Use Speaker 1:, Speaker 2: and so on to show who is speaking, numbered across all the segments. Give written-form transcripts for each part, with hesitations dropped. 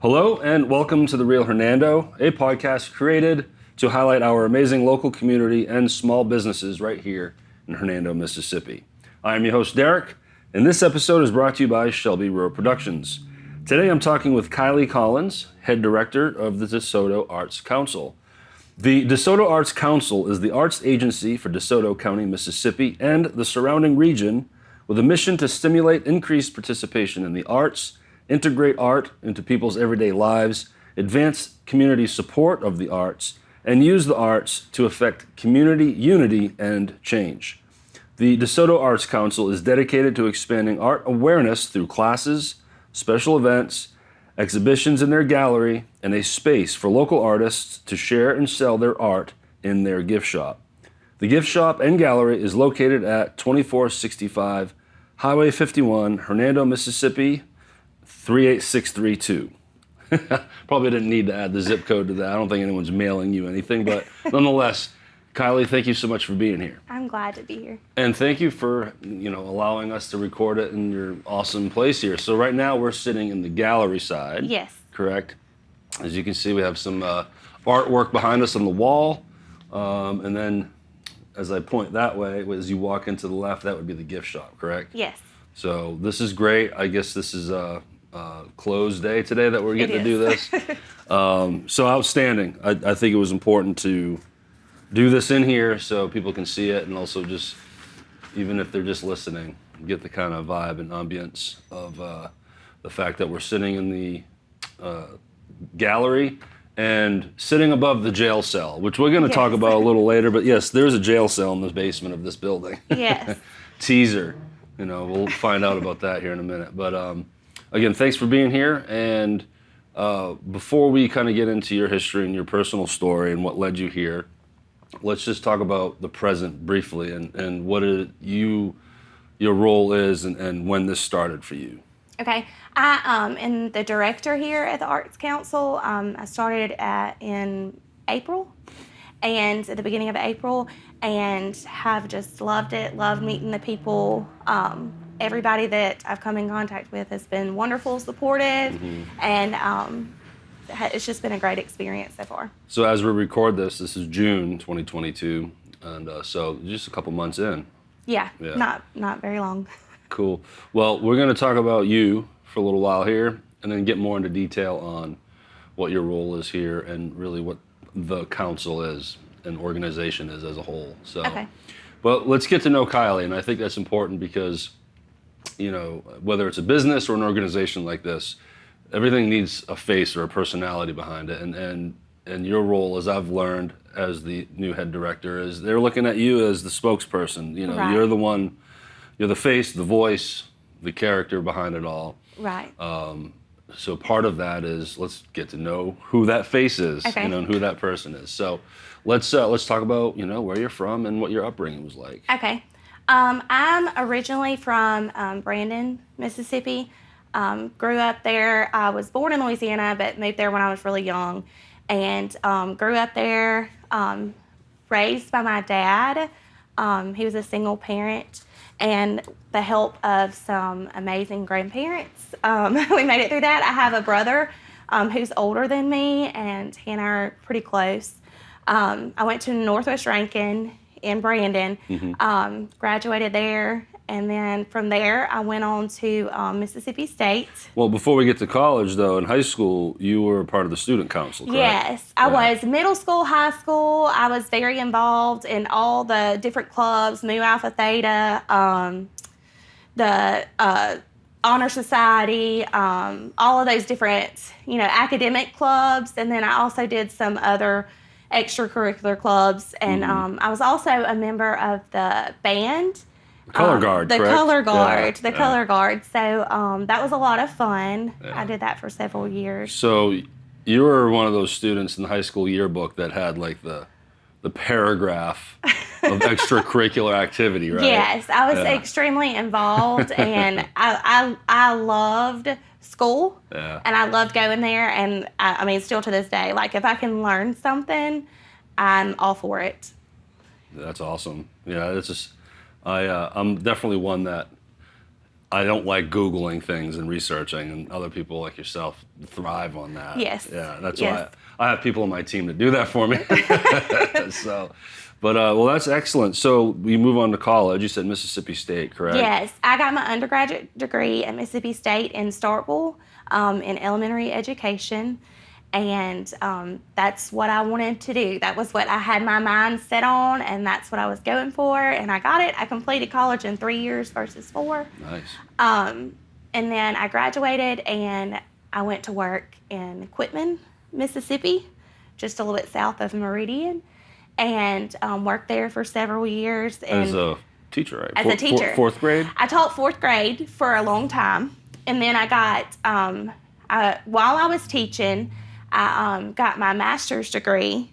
Speaker 1: Hello and welcome to The Real Hernando, a podcast created to highlight our amazing local community and small businesses right here in Hernando, Mississippi. I am your host, Derek, and this episode is brought to you by Shelby Road Productions. Today I'm talking with Kyli Collins, head director of the Desoto Arts Council. The Desoto Arts Council is the arts agency for Desoto County, Mississippi, and the surrounding region with a mission to stimulate increased participation in the arts, integrate art into people's everyday lives, advance community support of the arts, and use the arts to affect community unity and change. The Desoto Arts Council is dedicated to expanding art awareness through classes, special events, exhibitions in their gallery, and a space for local artists to share and sell their art in their gift shop. The gift shop and gallery is located at 2465 Highway 51, Hernando, Mississippi, 38632. Probably didn't need to add the zip code to that. I don't think anyone's mailing you anything, but nonetheless, Kyli, thank you so much for being here.
Speaker 2: I'm glad to be here.
Speaker 1: And thank you for, allowing us to record it in your awesome place here. So right now we're sitting in the gallery side.
Speaker 2: Yes.
Speaker 1: Correct. As you can see, we have some artwork behind us on the wall. And then as I point that way, as you walk into the left, that would be the gift shop, correct?
Speaker 2: Yes.
Speaker 1: So this is great. I guess this is closed day today that we're getting to do this. So outstanding. I think it was important to do this in here so people can see it, and also just, even if they're just listening, get the kind of vibe and ambience of the fact that we're sitting in the gallery and sitting above the jail cell, which we're going to talk about a little later. But yes, there's a jail cell in the basement of this building.
Speaker 2: Yes.
Speaker 1: Teaser. We'll find out about that here in a minute. But again, thanks for being here. And before we kind of get into your history and your personal story and what led you here, let's just talk about the present briefly and what your role is and when this started for you.
Speaker 2: Okay. I am the director here at the Arts Council. I started in April, and at the beginning of April, and have just loved it, loved meeting the people. Everybody that I've come in contact with has been wonderful, supportive, and it's just been a great experience so far.
Speaker 1: So as we record this is June 2022, and so just a couple months in.
Speaker 2: Yeah. Not very long.
Speaker 1: Cool. Well, we're going to talk about you for a little while here, and then get more into detail on what your role is here and really what the council is and organization is as a whole. So,
Speaker 2: okay.
Speaker 1: But let's get to know Kyli, and I think that's important because, whether it's a business or an organization like this, everything needs a face or a personality behind it, and your role, as I've learned as the new head director, is they're looking at you as the spokesperson.
Speaker 2: Right.
Speaker 1: You're the one. You're the face, the voice, the character behind it all.
Speaker 2: Right.
Speaker 1: So part of that is let's get to know who that face is,
Speaker 2: okay.
Speaker 1: And who that person is. So let's talk about where you're from and what your upbringing was like.
Speaker 2: Okay. I'm originally from Brandon, Mississippi. Grew up there. I was born in Louisiana, but moved there when I was really young, and grew up there. Raised by my dad. He was a single parent. And the help of some amazing grandparents, we made it through that. I have a brother who's older than me, and he and I are pretty close. I went to Northwest Rankin in Brandon, graduated there, and then from there I went on to Mississippi State.
Speaker 1: Well, before we get to college, though, in high school, you were part of the student council, correct?
Speaker 2: Yes, I was middle school, high school. I was very involved in all the different clubs, Mu Alpha Theta, the Honor Society, all of those different, academic clubs. And then I also did some other extracurricular clubs. And I was also a member of the band.
Speaker 1: Color guard,
Speaker 2: the
Speaker 1: correct?
Speaker 2: Color guard. So that was a lot of fun. Yeah. I did that for several years.
Speaker 1: So you were one of those students in the high school yearbook that had like the paragraph of extracurricular activity, right?
Speaker 2: Yes, I was extremely involved, and I loved school, and I loved going there. And I mean, still to this day, like if I can learn something, I'm all for it.
Speaker 1: That's awesome. Yeah, it's just. I'm definitely one that I don't like Googling things and researching, and other people like yourself thrive on that.
Speaker 2: Yes.
Speaker 1: Yeah, that's
Speaker 2: Yes.
Speaker 1: why I have people on my team that do that for me. So, but well, that's excellent. So you move on to college. You said Mississippi State, correct?
Speaker 2: Yes, I got my undergraduate degree at Mississippi State in Starkville in elementary education. And that's what I wanted to do. That was what I had my mind set on, and that's what I was going for. And I got it. I completed college in 3 years versus 4.
Speaker 1: Nice.
Speaker 2: And then I graduated, and I went to work in Quitman, Mississippi, just a little bit south of Meridian, and worked there for several years. And
Speaker 1: As a teacher, right?
Speaker 2: As a teacher.
Speaker 1: Fourth grade?
Speaker 2: I taught 4th grade for a long time. And then I got, while I was teaching, I got my master's degree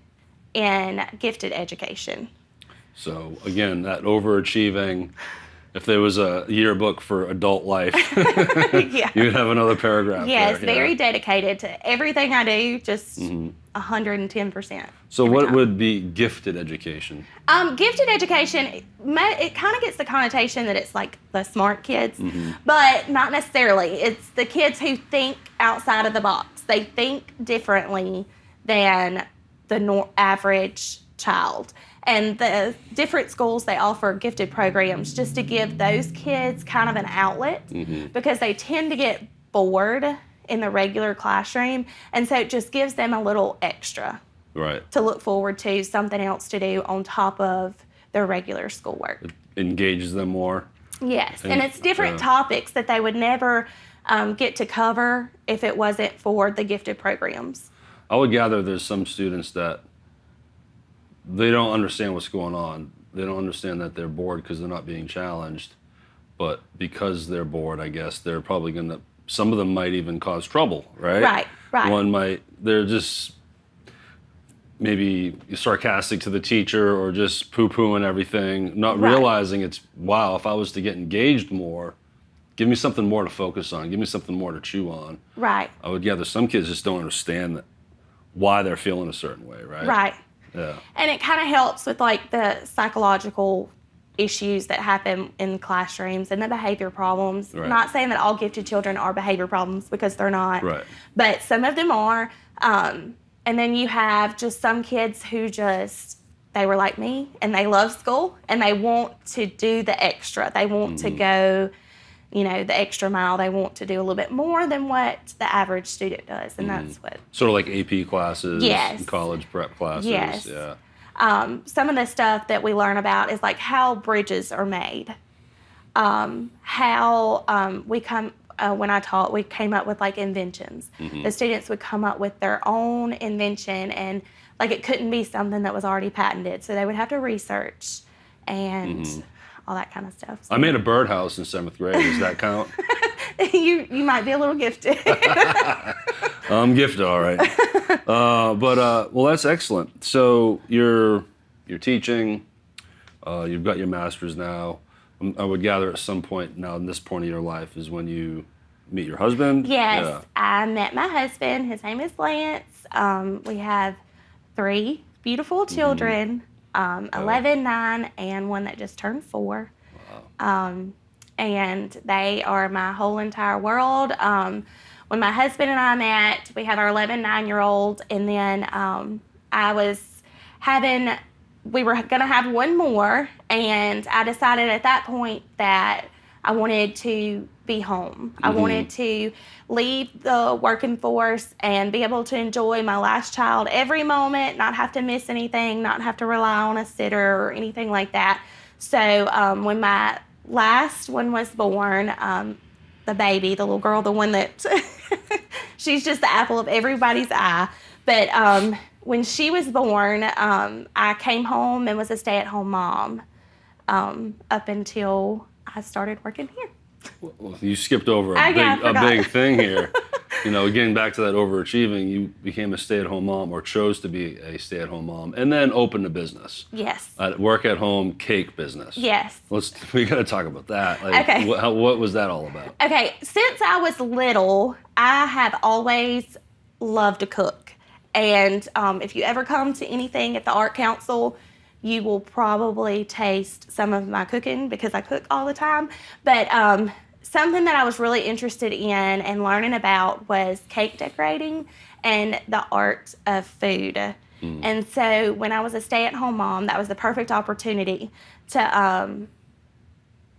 Speaker 2: in gifted education.
Speaker 1: So again, that overachieving. If there was a yearbook for adult life,
Speaker 2: Yeah.
Speaker 1: you'd have another paragraph.
Speaker 2: Yes,
Speaker 1: there,
Speaker 2: very dedicated to everything I do, just 110%.
Speaker 1: So
Speaker 2: every
Speaker 1: what
Speaker 2: time.
Speaker 1: would be gifted education?
Speaker 2: Gifted education, it kind of gets the connotation that it's like the smart kids, but not necessarily. It's the kids who think outside of the box. They think differently than the average child. And the different schools, they offer gifted programs just to give those kids kind of an outlet because they tend to get bored in the regular classroom. And so it just gives them a little extra
Speaker 1: Right.
Speaker 2: to look forward to, something else to do on top of their regular schoolwork.
Speaker 1: It engages them more.
Speaker 2: Yes, and it's different topics that they would never get to cover if it wasn't for the gifted programs.
Speaker 1: I would gather there's some students that they don't understand what's going on. They don't understand that they're bored because they're not being challenged. But because they're bored, I guess they're probably going to, some of them might even cause trouble, right?
Speaker 2: Right.
Speaker 1: They're just maybe sarcastic to the teacher or just poo-pooing everything, not realizing it's, wow, if I was to get engaged more, give me something more to focus on, give me something more to chew on.
Speaker 2: Right.
Speaker 1: I would gather some kids just don't understand why they're feeling a certain way, right?
Speaker 2: Right.
Speaker 1: Yeah.
Speaker 2: And it kind of helps with like the psychological issues that happen in classrooms and the behavior problems.
Speaker 1: Right.
Speaker 2: Not saying that all gifted children are behavior problems, because they're not.
Speaker 1: Right.
Speaker 2: But some of them are. And then you have just some kids who just, they were like me and they love school and they want to do the extra. They want to go, the extra mile. They want to do a little bit more than what the average student does. And that's what.
Speaker 1: Sort of like AP classes,
Speaker 2: Yes.
Speaker 1: college prep classes.
Speaker 2: Yes.
Speaker 1: Yeah.
Speaker 2: Some of the stuff that we learn about is like how bridges are made. When I taught, we came up with like inventions. The students would come up with their own invention, and like it couldn't be something that was already patented. So they would have to research and all that kind of stuff. So
Speaker 1: I made a birdhouse in 7th grade. Does that count?
Speaker 2: you might be a little gifted.
Speaker 1: I'm gifted, all right. Well, that's excellent. So you're teaching. You've got your master's now. I would gather at some point now in this point of your life is when you meet your husband.
Speaker 2: Yes,
Speaker 1: Yeah.
Speaker 2: I met my husband. His name is Lance. We have 3 beautiful children, 11, 9, and one that just turned 4.
Speaker 1: Wow.
Speaker 2: And they are my whole entire world. When my husband and I met, we had our 11, 9-year-old, and then we were going to have one more, and I decided at that point that I wanted to be home. I wanted to leave the working force and be able to enjoy my last child every moment, not have to miss anything, not have to rely on a sitter or anything like that. So when my last one was born, the baby, the little girl, the one that she's just the apple of everybody's eye. But when she was born, I came home and was a stay-at-home mom up until I started working here.
Speaker 1: Well, you skipped over
Speaker 2: I
Speaker 1: a
Speaker 2: forgot.
Speaker 1: big thing here. Getting back to that overachieving, you became a stay-at-home mom or chose to be a stay-at-home mom and then opened a business.
Speaker 2: Yes.
Speaker 1: Work-at-home cake business.
Speaker 2: Yes.
Speaker 1: We got to talk about that.
Speaker 2: Okay.
Speaker 1: What was that all about?
Speaker 2: Okay, since I was little, I have always loved to cook. And if you ever come to anything at the Art Council, you will probably taste some of my cooking because I cook all the time. But something that I was really interested in and learning about was cake decorating and the art of food. And so when I was a stay-at-home mom, that was the perfect opportunity to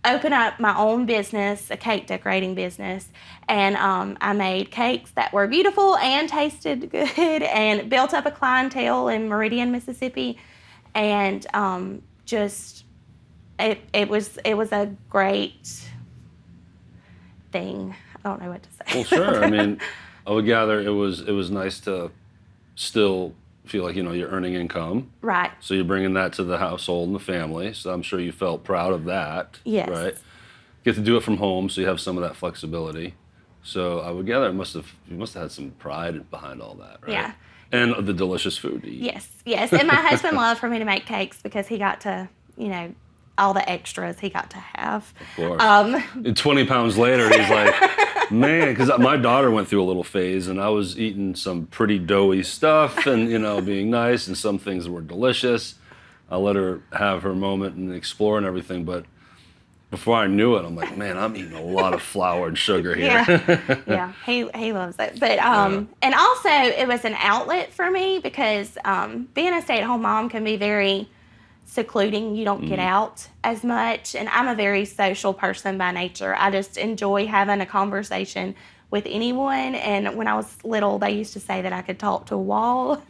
Speaker 2: open up my own business, a cake decorating business. And I made cakes that were beautiful and tasted good and built up a clientele in Meridian, Mississippi. And it was a great thing. I don't know what to say.
Speaker 1: Well, sure. I mean, I would gather it was nice to still feel like, you're earning income.
Speaker 2: Right.
Speaker 1: So you're bringing that to the household and the family. So I'm sure you felt proud of that.
Speaker 2: Yes.
Speaker 1: Right. Get to do it from home, so you have some of that flexibility. So I would gather you must have had some pride behind all that, right?
Speaker 2: Yeah.
Speaker 1: And the delicious food to eat.
Speaker 2: Yes. And my husband loved for me to make cakes because he got to, all the extras he got to have.
Speaker 1: Of course. And 20 pounds later, he's like, man, because my daughter went through a little phase, and I was eating some pretty doughy stuff and, being nice, and some things were delicious. I let her have her moment and explore and everything, but before I knew it, I'm like, man, I'm eating a lot of flour and sugar here.
Speaker 2: Yeah, he loves it. But and also it was an outlet for me because being a stay-at-home mom can be very secluding. You don't get out as much, and I'm a very social person by nature. I just enjoy having a conversation with anyone, and when I was little, they used to say that I could talk to a wall,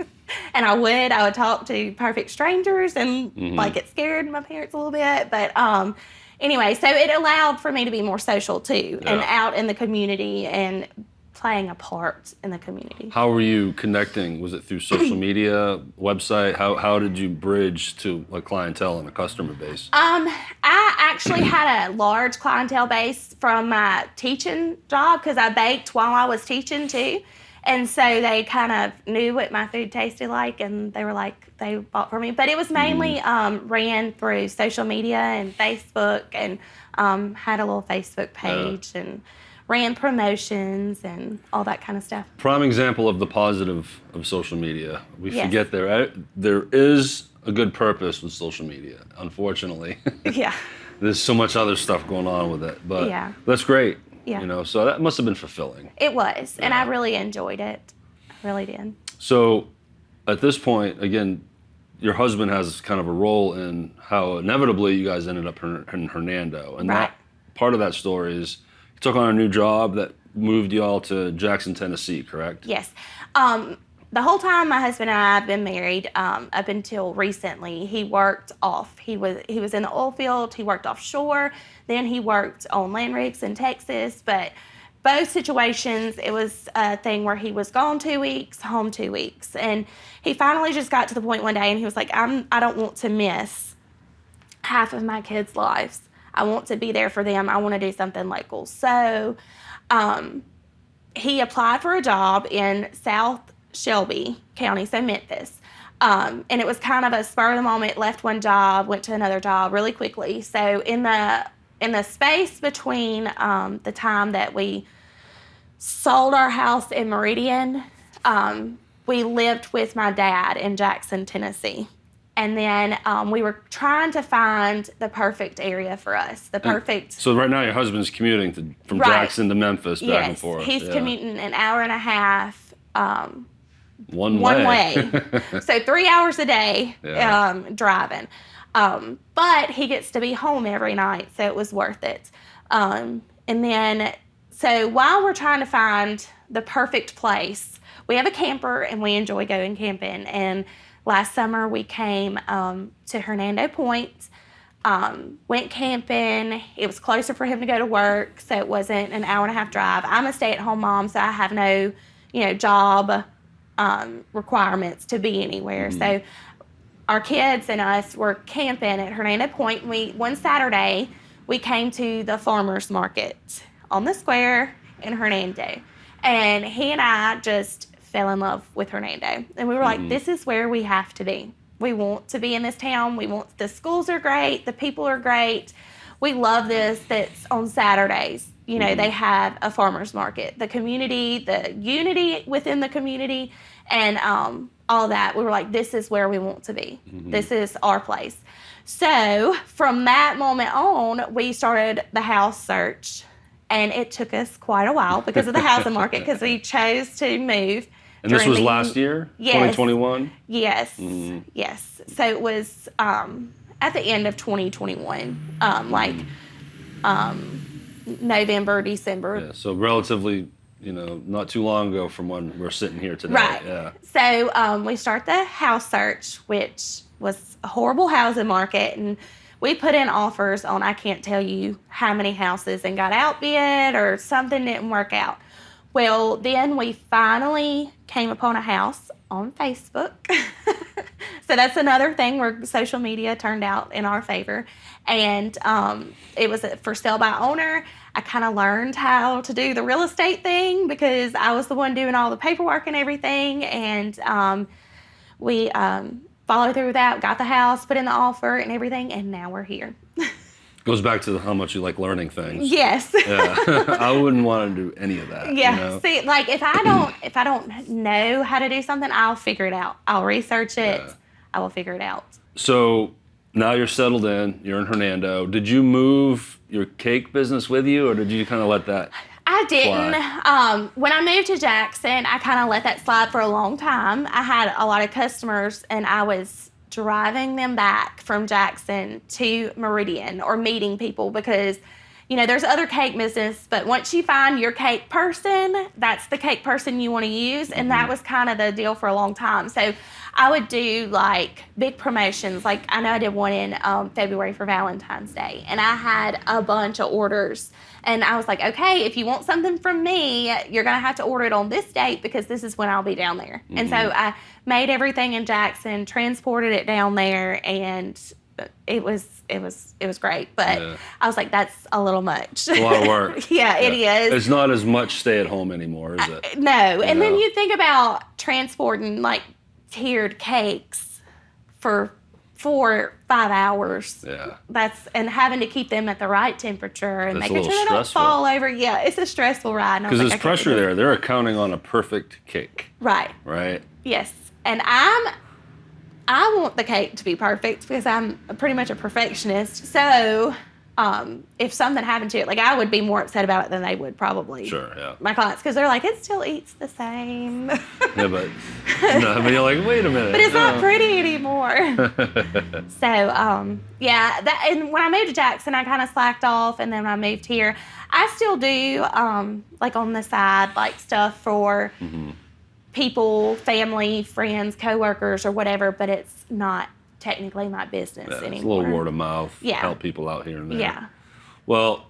Speaker 2: and I would talk to perfect strangers and like it scared my parents a little bit, but anyway, so it allowed for me to be more social too, and out in the community and playing a part in the community.
Speaker 1: How were you connecting? Was it through social media, website? How did you bridge to a clientele and a customer base?
Speaker 2: I actually had a large clientele base from my teaching job because I baked while I was teaching too. And so they kind of knew what my food tasted like, and they were like, they bought from me. But it was mainly ran through social media and Facebook, and had a little Facebook page and ran promotions and all that kind of stuff.
Speaker 1: Prime example of the positive of social media. We forget there is a good purpose with social media, unfortunately.
Speaker 2: Yeah.
Speaker 1: There's so much other stuff going on with it, but that's great.
Speaker 2: Yeah.
Speaker 1: So that must have been fulfilling.
Speaker 2: It was, and I really enjoed it. I really did.
Speaker 1: So at this point, again, your husband has kind of a role in how inevitably you guys ended up in Hernando. And that part of that story is you took on a new job that moved you all to Jackson, Tennessee, correct?
Speaker 2: Yes. The whole time my husband and I have been married, up until recently, he worked off. He was in the oil field. He worked offshore. Then he worked on land rigs in Texas. But both situations, it was a thing where he was gone 2 weeks, home 2 weeks. And he finally just got to the point one day and he was like, I don't want to miss half of my kids' lives. I want to be there for them. I want to do something local. So he applied for a job in South Shelby County, so Memphis. And it was kind of a spur of the moment, left one job, went to another job really quickly. So in the space between the time that we sold our house in Meridian, we lived with my dad in Jackson, Tennessee. And then we were trying to find the perfect area for us,
Speaker 1: So right now your husband's commuting from Jackson to Memphis back and forth.
Speaker 2: He's commuting an hour and a half
Speaker 1: one way.
Speaker 2: So 3 hours a day driving. But he gets to be home every night, so it was worth it. And then, so while we're trying to find the perfect place, we have a camper and we enjoy going camping. And last summer we came to Hernando Point, went camping. It was closer for him to go to work, so it wasn't an hour and a half drive. I'm a stay-at-home mom, so I have no, job requirements to be anywhere. So our kids and us were camping at Hernando Point. One Saturday, we came to the farmer's market on the square in Hernando. And he and I just fell in love with Hernando. And we were like, this is where we have to be. We want to be in this town. The schools are great. The people are great. We love this. That's on Saturdays. They have a farmer's market. The community, the unity within the community, and all that. We were like, this is where we want to be. This is our place. So from that moment on, we started the house search. And it took us quite a while because of the housing market, because we chose to move.
Speaker 1: And this was last year?
Speaker 2: Yes.
Speaker 1: 2021?
Speaker 2: Yes. Yes. So it was at the end of 2021, November, December.
Speaker 1: Yeah, so relatively, not too long ago from when we're sitting here today.
Speaker 2: Right.
Speaker 1: Yeah.
Speaker 2: So we start the house search, which was a horrible housing market, and we put in offers on I can't tell you how many houses and got outbid or something didn't work out. Well, then we finally came upon a house on Facebook. So that's another thing where social media turned out in our favor. And it was a for sale by owner. I kind of learned how to do the real estate thing because I was the one doing all the paperwork and everything. And we followed through with that, got the house, put in the offer and everything, and now we're here.
Speaker 1: Goes back to how much you like learning things.
Speaker 2: Yes.
Speaker 1: Yeah. I wouldn't want to do any of that.
Speaker 2: Yeah. See, like if I don't know how to do something, I'll figure it out. I'll research it.
Speaker 1: Yeah.
Speaker 2: I will figure it out.
Speaker 1: So now you're settled in. You're in Hernando. Did you move your cake business with you, or did you kind of let that?
Speaker 2: I didn't.
Speaker 1: Fly?
Speaker 2: When I moved to Jackson, I kind of let that slide for a long time. I had a lot of customers, and I was driving them back from Jackson to Meridian or meeting people because, there's other cake business, but once you find your cake person, that's the cake person you want to use. And that was kind of the deal for a long time. So I would do like big promotions. Like I know I did one in February for Valentine's Day, and I had a bunch of orders. And I was like, okay, if you want something from me, you're going to have to order it on this date because this is when I'll be down there. And so I made everything in Jackson, transported it down there, and it was great. But I was like, that's a little much.
Speaker 1: A lot of work.
Speaker 2: Yeah, it is.
Speaker 1: It's not as much stay at home anymore, is it?
Speaker 2: No. And then you think about transporting like tiered cakes for 4 or 5 hours.
Speaker 1: Yeah.
Speaker 2: And having to keep them at the right temperature and
Speaker 1: That's
Speaker 2: making sure they don't fall over. Yeah, it's a stressful ride.
Speaker 1: Because there's pressure there. They're counting on a perfect cake.
Speaker 2: Right.
Speaker 1: Right.
Speaker 2: Yes. And I want the cake to be perfect because I'm pretty much a perfectionist. So if something happened to it, like I would be more upset about it than they would probably.
Speaker 1: Sure, yeah.
Speaker 2: My clients, because they're like, it still eats the same.
Speaker 1: Yeah, but you're like, wait a minute.
Speaker 2: But it's not pretty anymore. So, and when I moved to Jackson, I kind of slacked off, and then when I moved here, I still do, like on the side, like stuff for people, family, friends, coworkers, or whatever, but it's not technically my business anymore.
Speaker 1: It's a little word of mouth.
Speaker 2: Yeah.
Speaker 1: Help people out here and there.
Speaker 2: Yeah.
Speaker 1: Well,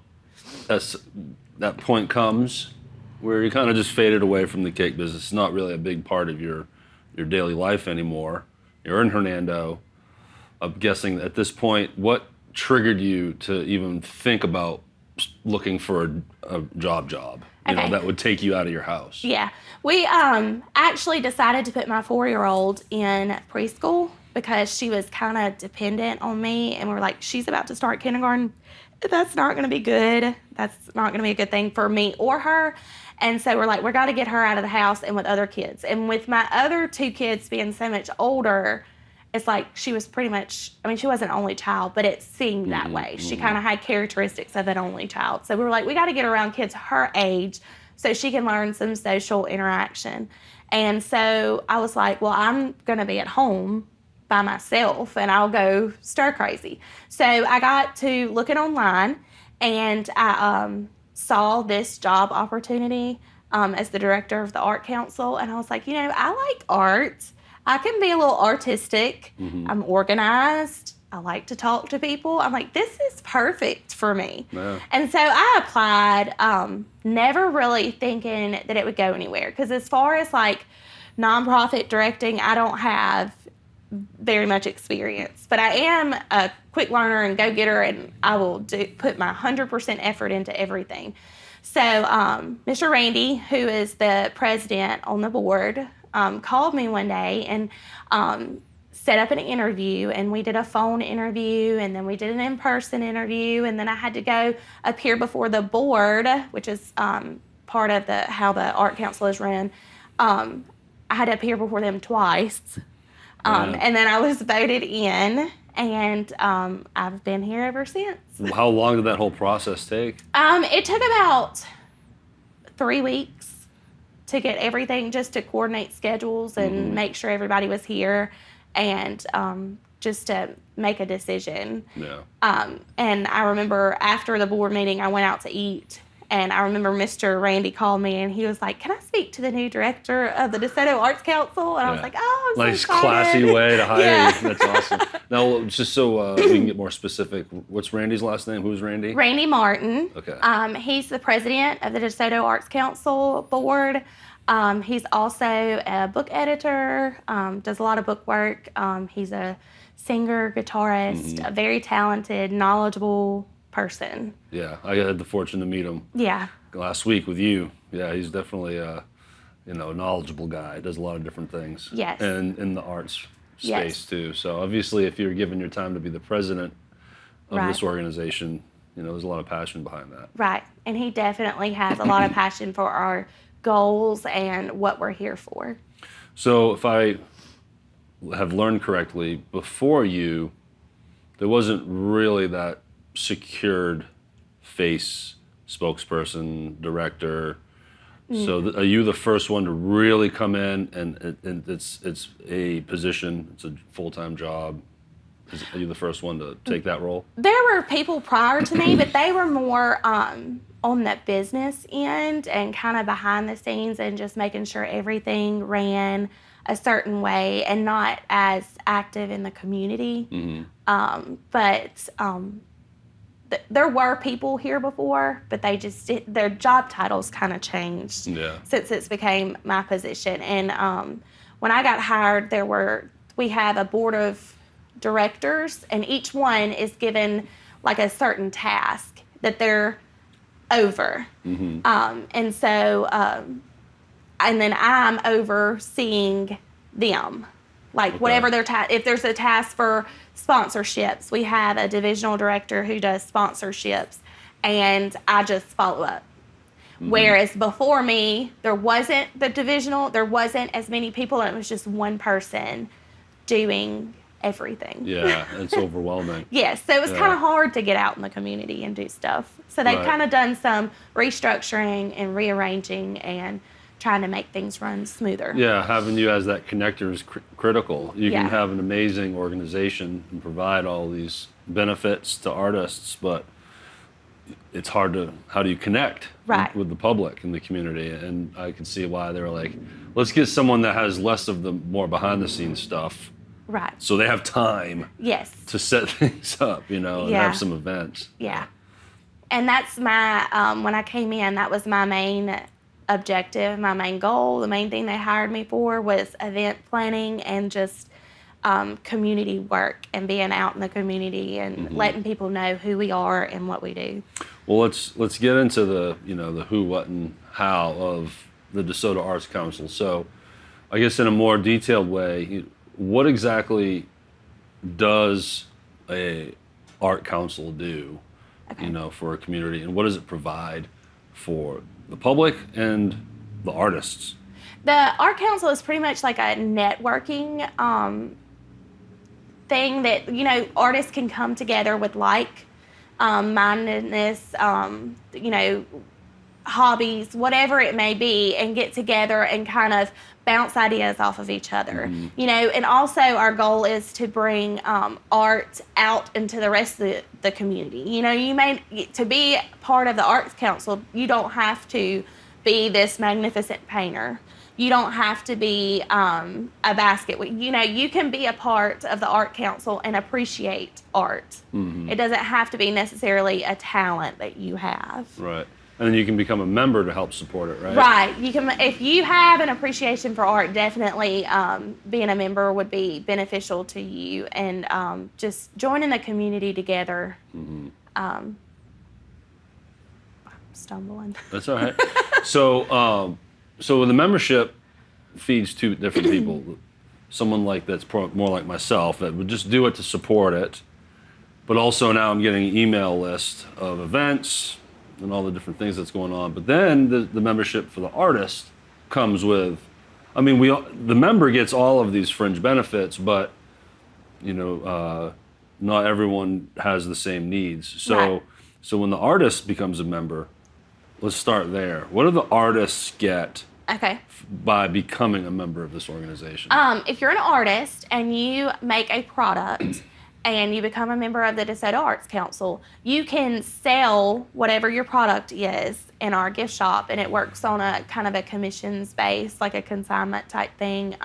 Speaker 1: that point comes where you kind of just faded away from the cake business. It's not really a big part of your daily life anymore. You're in Hernando. I'm guessing at this point, what triggered you to even think about looking for a job, that would take you out of your house?
Speaker 2: Yeah. We actually decided to put my 4-year-old in preschool because she was kind of dependent on me, and we're like, she's about to start kindergarten. That's not going to be good. That's not going to be a good thing for me or her. And so we're like, we got to get her out of the house and with other kids. And with my other 2 kids being so much older, it's like she was pretty much, she wasn't an only child, but it seemed that way. She kind of had characteristics of an only child. So we were like, we got to get around kids her age so she can learn some social interaction. And so I was like, well, I'm going to be at home by myself and I'll go stir crazy. So I got to looking online, and I saw this job opportunity as the director of the Art Council. And I was like, I like art. I can be a little artistic. I'm organized. I like to talk to people. I'm like, this is perfect for me. Yeah. And so I applied, never really thinking that it would go anywhere. Because as far as like nonprofit directing, I don't have very much experience. But I am a quick learner and go-getter, and I will put my 100% effort into everything. So Mr. Randy, who is the president on the board, called me one day and set up an interview, and we did a phone interview, and then we did an in-person interview, and then I had to go appear before the board, which is part of how the Art Council is run. I had to appear before them twice, and then I was voted in, and I've been here ever since.
Speaker 1: How long did that whole process take?
Speaker 2: It took about 3 weeks to get everything, just to coordinate schedules and make sure everybody was here, and just to make a decision.
Speaker 1: Yeah.
Speaker 2: And I remember after the board meeting, I went out to eat, and I remember Mr. Randy called me, and he was like, "Can I speak to the new director of the Desoto Arts Council?" And I was like, "Oh, I'm
Speaker 1: nice,
Speaker 2: so excited."
Speaker 1: classy way to hire
Speaker 2: Yeah.
Speaker 1: you. That's awesome. Now, just so we can get more specific, what's Randy's last name? Who's Randy?
Speaker 2: Randy Martin.
Speaker 1: Okay.
Speaker 2: He's the president of the Desoto Arts Council board. He's also a book editor, does a lot of book work. He's a singer, guitarist, a very talented, knowledgeable person.
Speaker 1: Yeah, I had the fortune to meet him
Speaker 2: Yeah.
Speaker 1: last week with you. Yeah, he's definitely a knowledgeable guy. Does a lot of different things.
Speaker 2: Yes.
Speaker 1: And in the arts
Speaker 2: Yes.
Speaker 1: space too. So obviously, if you're given your time to be the president of
Speaker 2: Right.
Speaker 1: this organization, there's a lot of passion behind that.
Speaker 2: Right. And he definitely has a lot of passion for our goals and what we're here for.
Speaker 1: So if I have learned correctly, before you, there wasn't really that secured face, spokesperson, director. So are you the first one to really come in, and it's a position, it's a full-time job? Are you the first one to take that role?
Speaker 2: There were people prior to me, but they were more on the business end and kind of behind the scenes and just making sure everything ran a certain way and not as active in the community. There were people here before, but their job titles kind of changed since it's became my position. And when I got hired, we have a board of directors, and each one is given like a certain task that they're over. And so, and then I'm overseeing them. Like whatever their task, if there's a task for sponsorships, we have a divisional director who does sponsorships, and I just follow up. Whereas before me, there wasn't as many people, and it was just one person doing everything.
Speaker 1: Yeah, it's overwhelming.
Speaker 2: Yes, so it was kind of hard to get out in the community and do stuff. So they've kind of done some restructuring and rearranging and trying to make things run smoother.
Speaker 1: Yeah, having you as that connector is critical. You can have an amazing organization and provide all these benefits to artists, but it's hard to, how do you connect with the public and the community? And I can see why they're like, let's get someone that has less of the more behind the scenes stuff.
Speaker 2: Right.
Speaker 1: So they have time to set things up, and have some events.
Speaker 2: Yeah. And that's my, when I came in, that was my main objective, my main goal. The main thing they hired me for was event planning and just community work and being out in the community and letting people know who we are and what we do.
Speaker 1: Well, let's get into the the who, what, and how of the DeSoto Arts Council. So, I guess in a more detailed way, what exactly does a art council do, for a community, and what does it provide for the public and the artists?
Speaker 2: The art council is pretty much like a networking thing that artists can come together with mindedness, hobbies, whatever it may be, and get together and kind of bounce ideas off of each other. And also our goal is to bring art out into the rest of the community. To be part of the Arts Council, you don't have to be this magnificent painter. You don't have to be a basket. You can be a part of the Art Council and appreciate art. It doesn't have to be necessarily a talent that you have.
Speaker 1: Right. And then you can become a member to help support it, right?
Speaker 2: Right. You can, if you have an appreciation for art, definitely being a member would be beneficial to you, and just joining the community together. I'm stumbling.
Speaker 1: That's all right. So the membership feeds two different people. Someone that's more like myself that would just do it to support it, but also now I'm getting an email list of events and all the different things that's going on. But then the membership for the artist comes with, the member gets all of these fringe benefits, but not everyone has the same needs. So,
Speaker 2: Right.
Speaker 1: so when the artist becomes a member, let's start there. What do the artists get
Speaker 2: Okay.
Speaker 1: by becoming a member of this organization?
Speaker 2: If you're an artist and you make a product and you become a member of the Desoto Arts Council, you can sell whatever your product is in our gift shop, and it works on a kind of a commissions base, like a consignment type thing.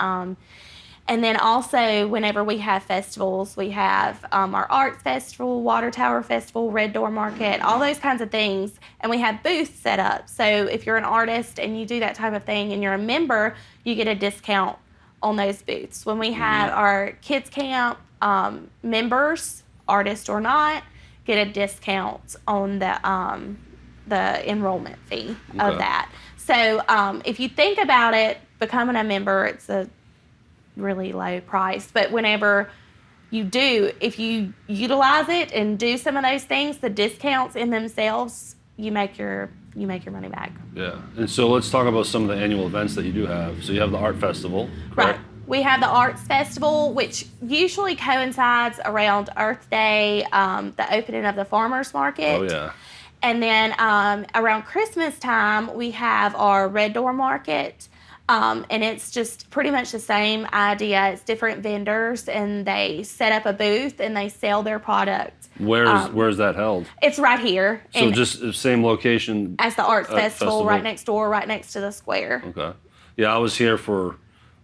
Speaker 2: And then also, whenever we have festivals, we have our Arts Festival, Water Tower Festival, Red Door Market, all those kinds of things. And we have booths set up. So if you're an artist and you do that type of thing and you're a member, you get a discount on those booths. When we have our kids camp, members, artist or not, get a discount on the enrollment fee of that. So if you think about it, becoming a member, it's a really low price, but whenever you do, if you utilize it and do some of those things, the discounts in themselves, you make your money back.
Speaker 1: Yeah. And so let's talk about some of the annual events that you do have. So you have the art festival, correct?
Speaker 2: Right. We have the Arts Festival, which usually coincides around Earth Day, the opening of the farmers market.
Speaker 1: Oh yeah.
Speaker 2: And then around Christmas time, we have our Red Door Market. And it's just pretty much the same idea. It's different vendors, and they set up a booth and they sell their product.
Speaker 1: Where's that held?
Speaker 2: It's right here.
Speaker 1: So just the same location
Speaker 2: as the Arts Festival,
Speaker 1: festival,
Speaker 2: right next door, right next to the square.
Speaker 1: Okay. Yeah, I was here for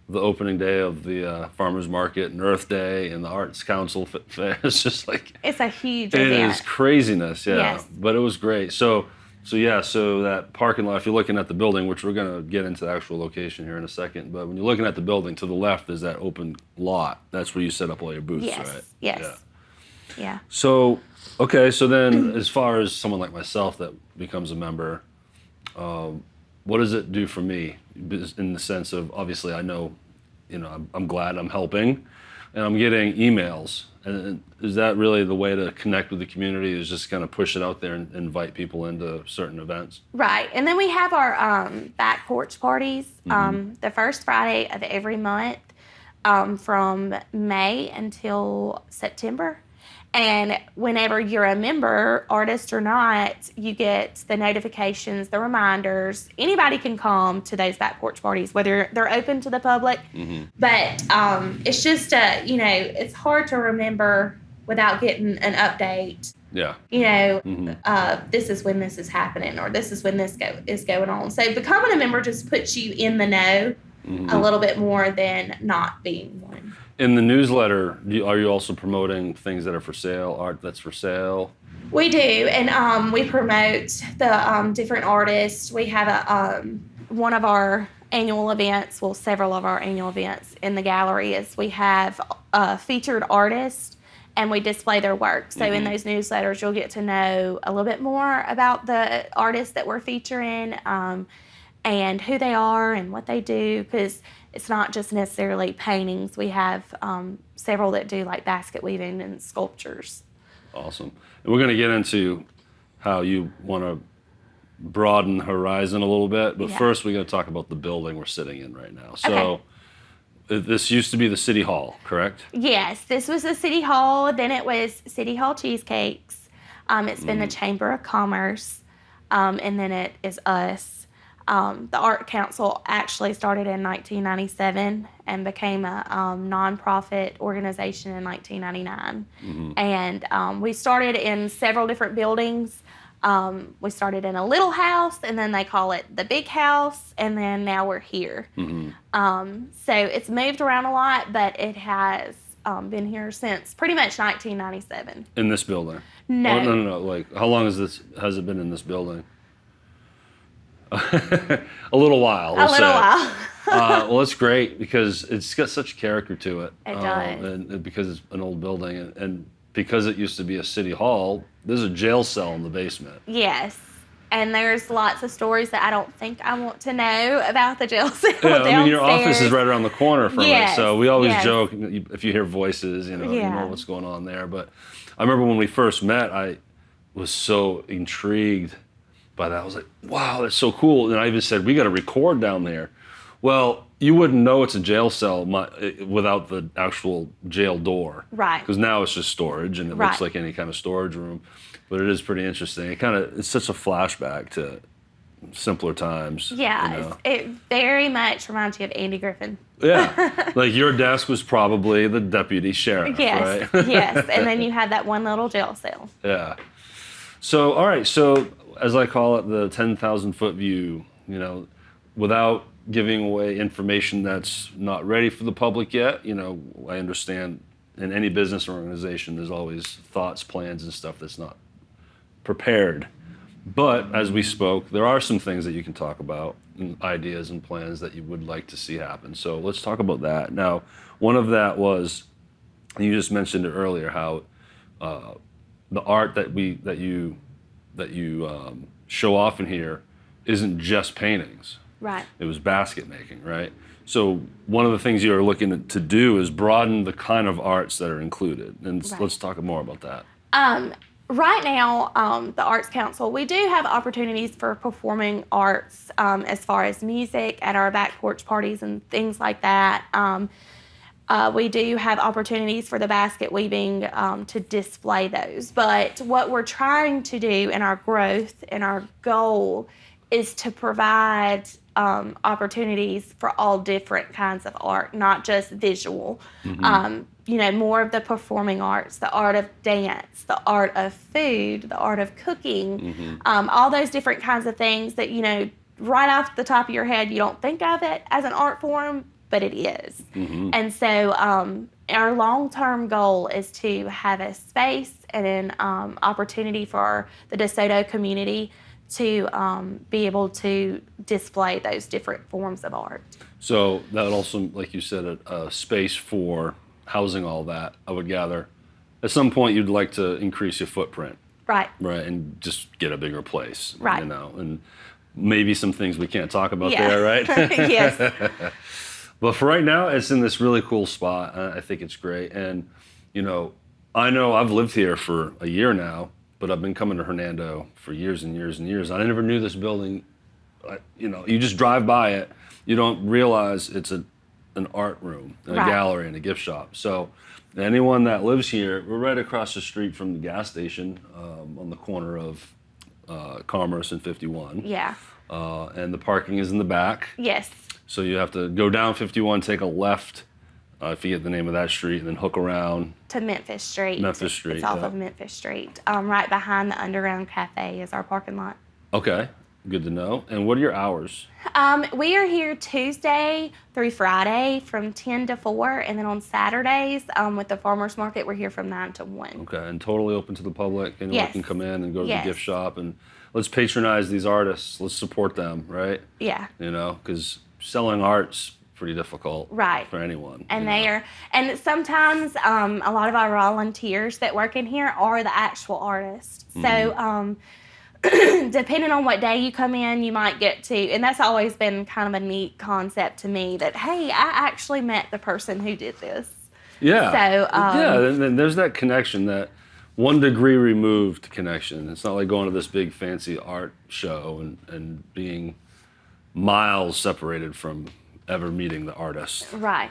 Speaker 1: the opening day of the farmers market and Earth Day and the Arts Council fair. It's just like
Speaker 2: it's a huge
Speaker 1: it
Speaker 2: event.
Speaker 1: is craziness. Yeah.
Speaker 2: Yes.
Speaker 1: But it was great. So that parking lot, if you're looking at the building, which we're going to get into the actual location here in a second, but when you're looking at the building, to the left is that open lot. That's where you set up all your booths,
Speaker 2: Yes.
Speaker 1: right?
Speaker 2: Yes. Yeah.
Speaker 1: So, okay, so then as far as someone like myself that becomes a member, what does it do for me in the sense of, obviously I know, I'm glad I'm helping and I'm getting emails. And is that really the way to connect with the community, is just kind of push it out there and invite people into certain events?
Speaker 2: Right. And then we have our back porch parties the first Friday of every month from May until September. And whenever you're a member, artist or not, you get the notifications, the reminders. Anybody can come to those back porch parties, whether they're open to the public. But it's just, it's hard to remember without getting an update.
Speaker 1: Yeah.
Speaker 2: This is when this is happening, or this is when this is going on. So becoming a member just puts you in the know a little bit more than not being one.
Speaker 1: In the newsletter, are you also promoting things that are for sale, art that's for sale?
Speaker 2: We do, and we promote the different artists. We have one of our annual events, several of our annual events in the gallery is we have a featured artist, and we display their work. So in those newsletters, you'll get to know a little bit more about the artists that we're featuring, and who they are and what they do, because it's not just necessarily paintings. We have several that do like basket weaving and sculptures.
Speaker 1: Awesome. And we're going to get into how you want to broaden the horizon a little bit, but first we're going to talk about the building we're sitting in right now. So this used to be the City Hall, correct?
Speaker 2: Yes, this was the City Hall. Then it was City Hall Cheesecakes. It's been the Chamber of Commerce, and then it is us. The Art Council actually started in 1997 and became a nonprofit organization in 1999. And we started in several different buildings. We started in a little house, and then they call it the big house, and then now we're here. So it's moved around a lot, but it has been here since pretty much 1997.
Speaker 1: In this building?
Speaker 2: No.
Speaker 1: Oh, no. Like, how long has it been in this building? A little while.
Speaker 2: A little while.
Speaker 1: Well, it's great because it's got such character to it.
Speaker 2: It does.
Speaker 1: And because it's an old building, and because it used to be a city hall, there's a jail cell in the basement.
Speaker 2: Yes. And there's lots of stories that I don't think I want to know about the jail cell
Speaker 1: Yeah,
Speaker 2: downstairs.
Speaker 1: I mean, your office is right around the corner from it, so we always
Speaker 2: yes.
Speaker 1: joke, if you hear voices, you know what's going on there. But I remember when we first met, I was so intrigued by that. I was like, wow, that's so cool. And I even said, we got to record down there. Well, you wouldn't know it's a jail cell without the actual jail door.
Speaker 2: Right.
Speaker 1: Because now it's just storage, and it looks like any kind of storage room. But it is pretty interesting. It's such a flashback to simpler times.
Speaker 2: Yeah,
Speaker 1: you know?
Speaker 2: it very much reminds you of Andy Griffin.
Speaker 1: Yeah, like your desk was probably the deputy sheriff,
Speaker 2: Yes,
Speaker 1: right?
Speaker 2: yes, and then you had that one little jail cell.
Speaker 1: Yeah. So, all right. So, as I call it, the 10,000-foot view. You know, without giving away information that's not ready for the public yet. You know, I understand in any business or organization, there's always thoughts, plans, and stuff that's not prepared. But as we spoke, there are some things that you can talk about, and ideas and plans that you would like to see happen. So let's talk about that. Now, one of that was, you just mentioned it earlier, how the art that you show off in here isn't just paintings.
Speaker 2: Right.
Speaker 1: It was basket making, right? So one of the things you're looking to do is broaden the kind of arts that are included. And let's talk more about that.
Speaker 2: Right now, the Arts Council, we do have opportunities for performing arts as far as music at our back porch parties and things like that. We do have opportunities for the basket weaving to display those. But what we're trying to do in our growth and our goal is to provide opportunities for all different kinds of art, not just visual. More of the performing arts, the art of dance, the art of food, the art of cooking, all those different kinds of things that, right off the top of your head, you don't think of it as an art form, but it is. And so our long-term goal is to have a space and an opportunity for the DeSoto community to be able to display those different forms of art.
Speaker 1: So that also, like you said, a space for housing all that, I would gather. At some point, you'd like to increase your footprint.
Speaker 2: Right.
Speaker 1: Right, and just get a bigger place.
Speaker 2: Right.
Speaker 1: And maybe some things we can't talk about there, right?
Speaker 2: Yes.
Speaker 1: But for right now, it's in this really cool spot. I think it's great. And, I know I've lived here for a year now, but I've been coming to Hernando for years and years and years. I never knew this building. You just drive by it, you don't realize it's an art room, and a gallery, and a gift shop. So anyone that lives here, we're right across the street from the gas station on the corner of Commerce and 51.
Speaker 2: Yeah.
Speaker 1: And the parking is in the back.
Speaker 2: Yes.
Speaker 1: So you have to go down 51, take a left, I forget the name of that street, and then hook around.
Speaker 2: To Memphis Street.
Speaker 1: Memphis Street.
Speaker 2: It's off of Memphis Street. Right behind the Underground Cafe is our parking lot.
Speaker 1: Okay, good to know. And what are your hours?
Speaker 2: We are here Tuesday through Friday from 10 to 4, and then on Saturdays with the farmers market, we're here from 9 to 1.
Speaker 1: Okay, and totally open to the public. Anyone can come in and go to the gift shop, and let's patronize these artists. Let's support them, right?
Speaker 2: Yeah.
Speaker 1: Because selling art's pretty difficult for anyone.
Speaker 2: And and sometimes a lot of our volunteers that work in here are the actual artists. So depending on what day you come in, you might get to, and that's always been kind of a neat concept to me that, hey, I actually met the person who did this.
Speaker 1: Yeah.
Speaker 2: So
Speaker 1: and there's that connection, that 1 degree removed connection. It's not like going to this big fancy art show and being miles separated from ever meeting the artist.
Speaker 2: Right.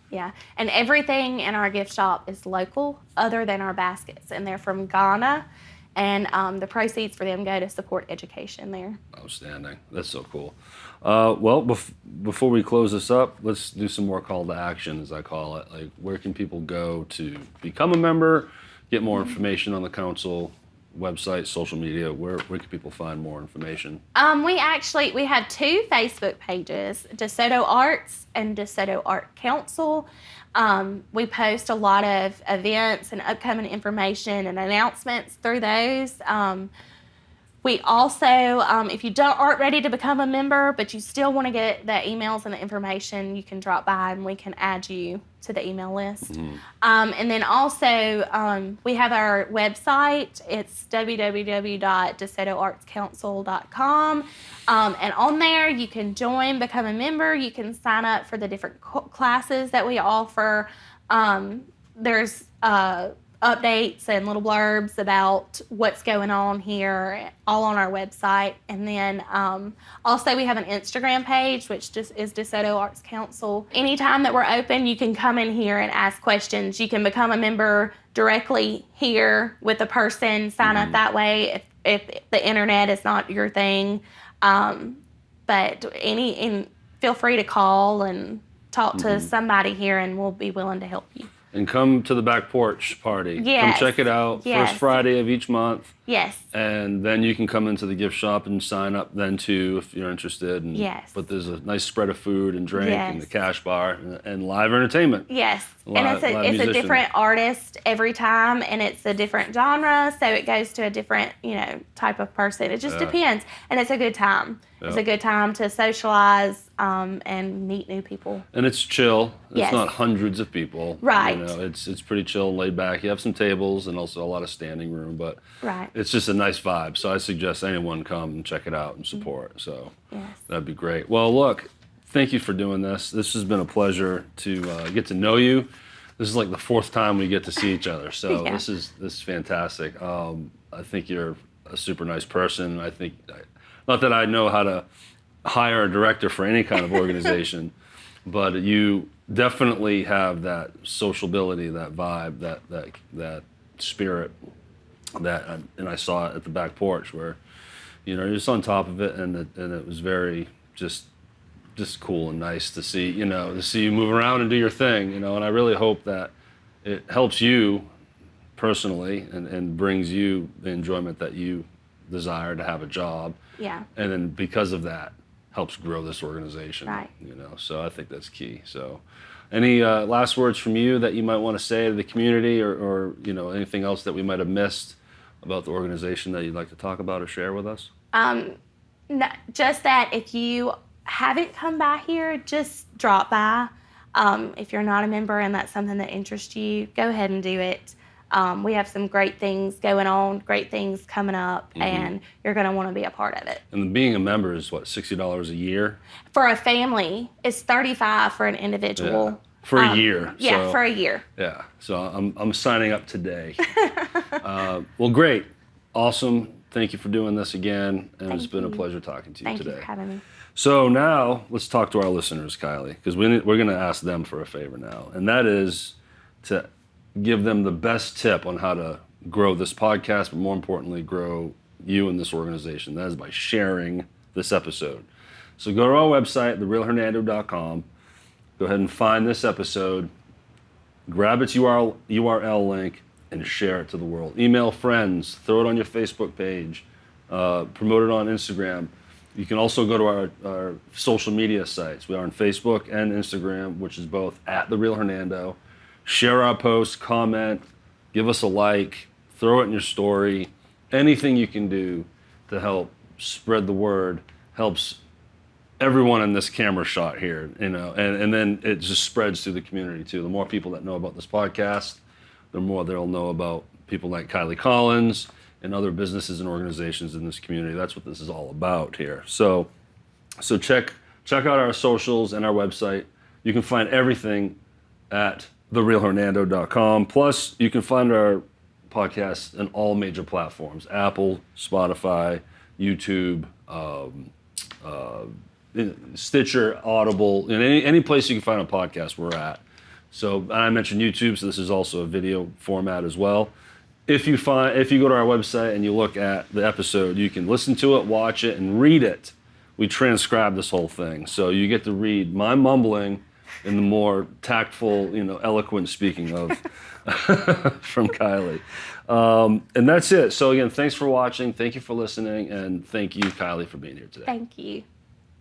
Speaker 2: Yeah. And everything in our gift shop is local other than our baskets. And they're from Ghana. And the proceeds for them go to support education there.
Speaker 1: Outstanding. That's so cool. Well, before we close this up, let's do some more call to action, as I call it. Like, where can people go to become a member, get more information on the council website, social media? Where can people find more information?
Speaker 2: We have 2 Facebook pages, DeSoto Arts and DeSoto Art Council. We post a lot of events and upcoming information and announcements through those. We also, if you aren't ready to become a member, but you still want to get the emails and the information, you can drop by and we can add you to the email list. And then also, we have our website. It's www.desotoartscouncil.com. And on there, you can join, become a member. You can sign up for the different classes that we offer. There's updates and little blurbs about what's going on here, all on our website. And then also we have an Instagram page, which just is Desoto Arts Council. Anytime that we're open, you can come in here and ask questions. You can become a member directly here with a person, sign up that way if the internet is not your thing. But feel free to call and talk to somebody here, and we'll be willing to help you.
Speaker 1: And come to the Back Porch party.
Speaker 2: Yes.
Speaker 1: Come check it out.
Speaker 2: Yes.
Speaker 1: First Friday of each month.
Speaker 2: Yes.
Speaker 1: And then you can come into the gift shop and sign up then too if you're interested. And,
Speaker 2: Yes.
Speaker 1: But there's a nice spread of food and drink
Speaker 2: Yes.
Speaker 1: and the cash bar and live entertainment.
Speaker 2: Yes.
Speaker 1: Live
Speaker 2: And it's a
Speaker 1: musician.
Speaker 2: different artist every time, and it's a different genre, so it goes to a different, type of person. It just depends. And it's a good time.
Speaker 1: Yeah.
Speaker 2: It's a good time to socialize and meet new people.
Speaker 1: And it's chill. It's
Speaker 2: Yes.
Speaker 1: not hundreds of people.
Speaker 2: Right.
Speaker 1: It's pretty chill and laid back. You have some tables and also a lot of standing room, but
Speaker 2: Right.
Speaker 1: it's just a nice vibe. So I suggest anyone come and check it out and support. So
Speaker 2: Yes.
Speaker 1: that'd be great. Well, look, thank you for doing this. This has been a pleasure to get to know you. This is like the fourth time we get to see each other. So
Speaker 2: Yeah.
Speaker 1: this is fantastic. I think you're a super nice person. I think, not that I know how to hire a director for any kind of organization, but you definitely have that sociability, that vibe, that spirit, and I saw it at the Back Porch where, you're just on top of it, and it was very just cool and nice to see, to see you move around and do your thing, and I really hope that it helps you personally and brings you the enjoyment that you desire to have a job.
Speaker 2: Yeah.
Speaker 1: And then because of that, helps grow this organization.
Speaker 2: Right.
Speaker 1: So I think that's key. So any last words from you that you might want to say to the community or anything else that we might have missed about the organization that you'd like to talk about or share with us?
Speaker 2: No, just that if you haven't come by here, just drop by. If you're not a member and that's something that interests you, go ahead and do it. We have some great things going on, great things coming up, and you're going to want to be a part of it.
Speaker 1: And being a member is what, $60 a year?
Speaker 2: For a family, it's $35 for an individual.
Speaker 1: Yeah. For a year.
Speaker 2: Yeah,
Speaker 1: So,
Speaker 2: for a year.
Speaker 1: yeah. So I'm signing up today. Well, great. Awesome. Thank you for doing this again. And it's been a pleasure talking to you
Speaker 2: Thank
Speaker 1: today.
Speaker 2: you for having me.
Speaker 1: So now let's talk to our listeners, Kylie, because we're going to ask them for a favor now. And that is to give them the best tip on how to grow this podcast, but more importantly, grow you and this organization. That is by sharing this episode. So go to our website, therealhernando.com. Go ahead and find this episode, grab its URL link, and share it to the world. Email friends, throw it on your Facebook page, promote it on Instagram. You can also go to our social media sites. We are on Facebook and Instagram, which is both @TheRealHernando. Share our posts, comment, give us a like, throw it in your story. Anything you can do to help spread the word helps everyone in this camera shot here, and then it just spreads through the community too. The more people that know about this podcast, the more they'll know about people like Kyli Collins and other businesses and organizations in this community. That's what this is all about here. So check out our socials and our website. You can find everything at therealhernando.com. Plus, you can find our podcast on all major platforms: Apple, Spotify, YouTube, Stitcher, Audible, in any place you can find a podcast, we're at. So I mentioned YouTube, so this is also a video format as well. If you go to our website and you look at the episode, you can listen to it, watch it, and read it. We transcribe this whole thing, so you get to read my mumbling and the more tactful, eloquent speaking of from Kyli. And that's it. So again, thanks for watching. Thank you for listening, and thank you, Kyli, for being here today.
Speaker 2: Thank you.